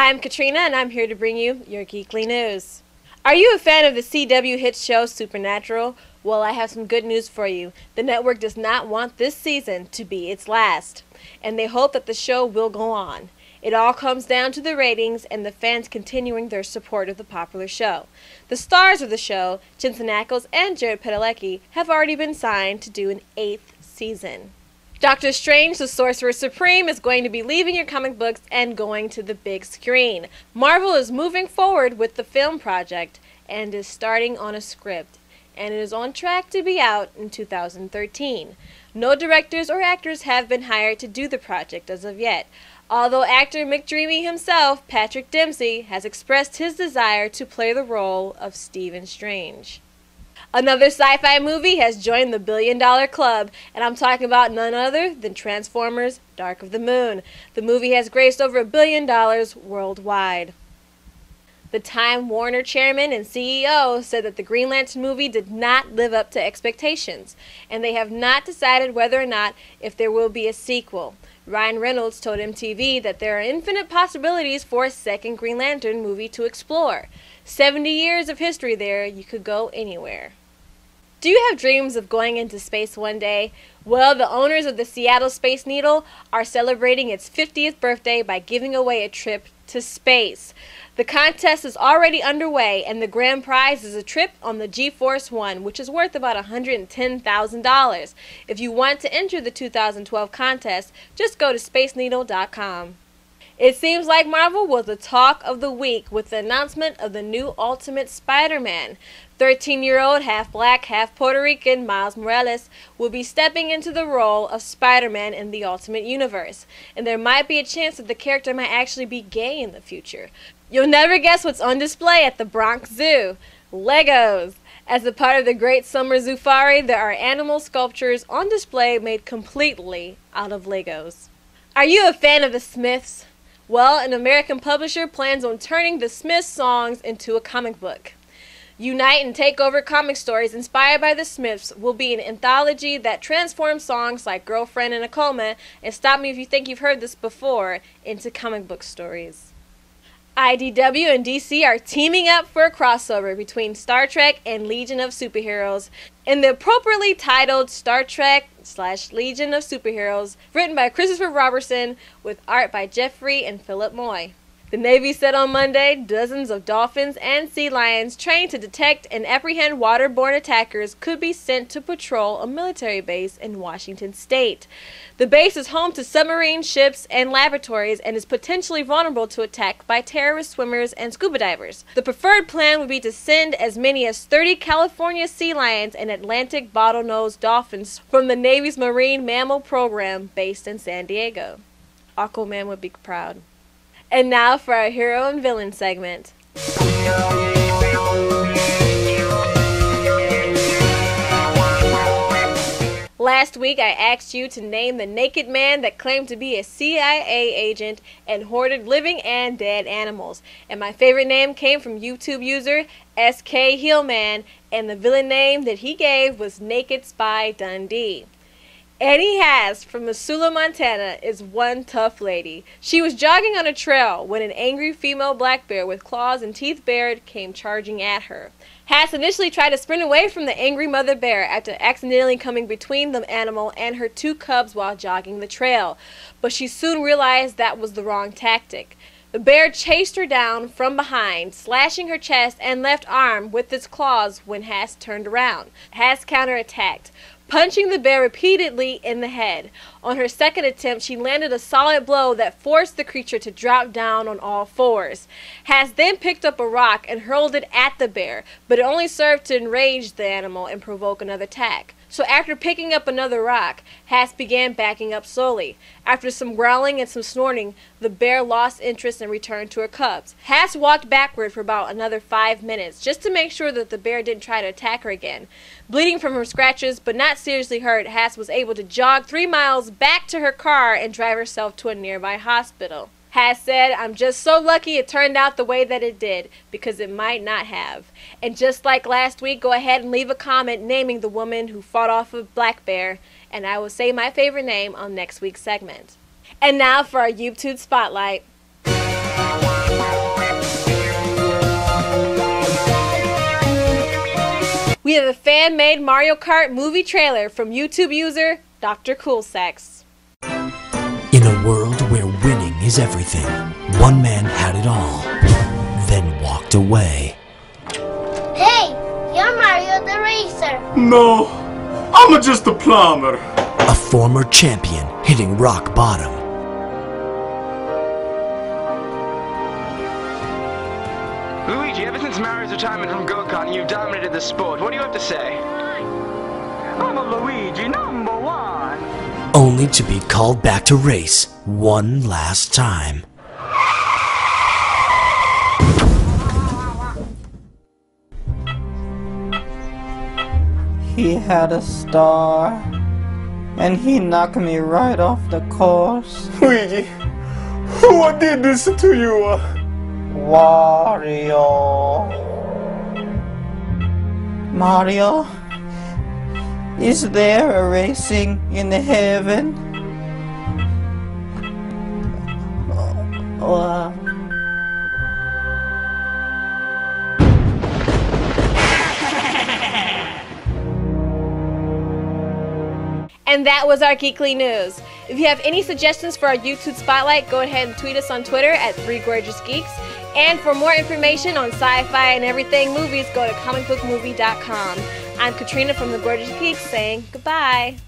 Hi, I'm Katrina, and I'm here to bring you your Geekly news. Are you a fan of the CW hit show Supernatural? Well, I have some good news for you. The network does not want this season to be its last, and they hope that the show will go on. It all comes down to the ratings and the fans continuing their support of the popular show. The stars of the show, Jensen Ackles and Jared Padalecki, have already been signed to do an 8th season. Doctor Strange, the Sorcerer Supreme, is going to be leaving your comic books and going to the big screen. Marvel is moving forward with the film project and is starting on a script, and it is on track to be out in 2013. No directors or actors have been hired to do the project as of yet, although actor McDreamy himself, Patrick Dempsey, has expressed his desire to play the role of Stephen Strange. Another sci-fi movie has joined the $1 billion club, and I'm talking about none other than Transformers: Dark of the Moon. The movie has grossed over $1 billion worldwide. The Time Warner chairman and CEO said that the Green Lantern movie did not live up to expectations, and they have not decided whether or not if there will be a sequel. Ryan Reynolds told MTV that there are infinite possibilities for a second Green Lantern movie to explore. 70 years of history there, you could go anywhere. Do you have dreams of going into space one day? Well, the owners of the Seattle Space Needle are celebrating its 50th birthday by giving away a trip to space. The contest is already underway, and the grand prize is a trip on the G-Force One, which is worth about $110,000. If you want to enter the 2012 contest, just go to spaceneedle.com. It seems like Marvel was the talk of the week with the announcement of the new Ultimate Spider-Man. 13-year-old half-black, half-Puerto Rican Miles Morales will be stepping into the role of Spider-Man in the Ultimate Universe, and there might be a chance that the character might actually be gay in the future. You'll never guess what's on display at the Bronx Zoo. Legos! As a part of the Great Summer Zoofari, there are animal sculptures on display made completely out of Legos. Are you a fan of the Smiths? Well, an American publisher plans on turning the Smiths songs into a comic book. Unite and Take Over comic stories inspired by the Smiths will be an anthology that transforms songs like Girlfriend and a Coma and Stop Me If You Think You've Heard This Before into comic book stories. IDW and DC are teaming up for a crossover between Star Trek and Legion of Superheroes in the appropriately titled Star Trek/Legion of Superheroes, written by Christopher Robertson with art by Jeffrey and Philip Moy. The Navy said on Monday dozens of dolphins and sea lions trained to detect and apprehend waterborne attackers could be sent to patrol a military base in Washington state. The base is home to submarine ships and laboratories and is potentially vulnerable to attack by terrorist swimmers and scuba divers. The preferred plan would be to send as many as 30 California sea lions and Atlantic bottlenose dolphins from the Navy's Marine Mammal Program based in San Diego. Aquaman would be proud. And now for our hero and villain segment. Last week I asked you to name the naked man that claimed to be a CIA agent and hoarded living and dead animals. And my favorite name came from YouTube user SK Heelman, and the villain name that he gave was Naked Spy Dundee. Annie Haas from Missoula, Montana is one tough lady. She was jogging on a trail when an angry female black bear with claws and teeth bared came charging at her. Haas initially tried to sprint away from the angry mother bear after accidentally coming between the animal and her 2 cubs while jogging the trail, but she soon realized that was the wrong tactic. The bear chased her down from behind, slashing her chest and left arm with its claws when Haas turned around. Haas counterattacked, punching the bear repeatedly in the head. On her second attempt, she landed a solid blow that forced the creature to drop down on all fours. Haas then picked up a rock and hurled it at the bear, but it only served to enrage the animal and provoke another attack. So after picking up another rock, Haas began backing up slowly. After some growling and some snorting, the bear lost interest and returned to her cubs. Haas walked backward for about another 5 minutes, just to make sure that the bear didn't try to attack her again. Bleeding from her scratches, but not seriously hurt, Haas was able to jog 3 miles back to her car and drive herself to a nearby hospital. Haas said, "I'm just so lucky it turned out the way that it did, because it might not have." And just like last week, go ahead and leave a comment naming the woman who fought off a black bear, and I will say my favorite name on next week's segment. And now for our YouTube Spotlight. We have a fan-made Mario Kart movie trailer from YouTube user Dr. Coolsex. In a world where winning is everything, one man had it all, then walked away. Hey, you're Mario the Racer. No, I'm just a plumber. A former champion hitting rock bottom. Luigi, ever since Mario's retirement from go-karting, you've dominated the sport. What do you have to say? I'm a Luigi #1. Only to be called back to race one last time. He had a star, and he knocked me right off the course. Luigi, who did this to you? Wario. Mario? Is there a racing in heaven? And that was our Geekly News. If you have any suggestions for our YouTube Spotlight, go ahead and tweet us on Twitter at 3gorgeousgeeks. And for more information on sci-fi and everything movies, go to comicbookmovie.com. I'm Katrina from The Gorgeous Geeks saying goodbye.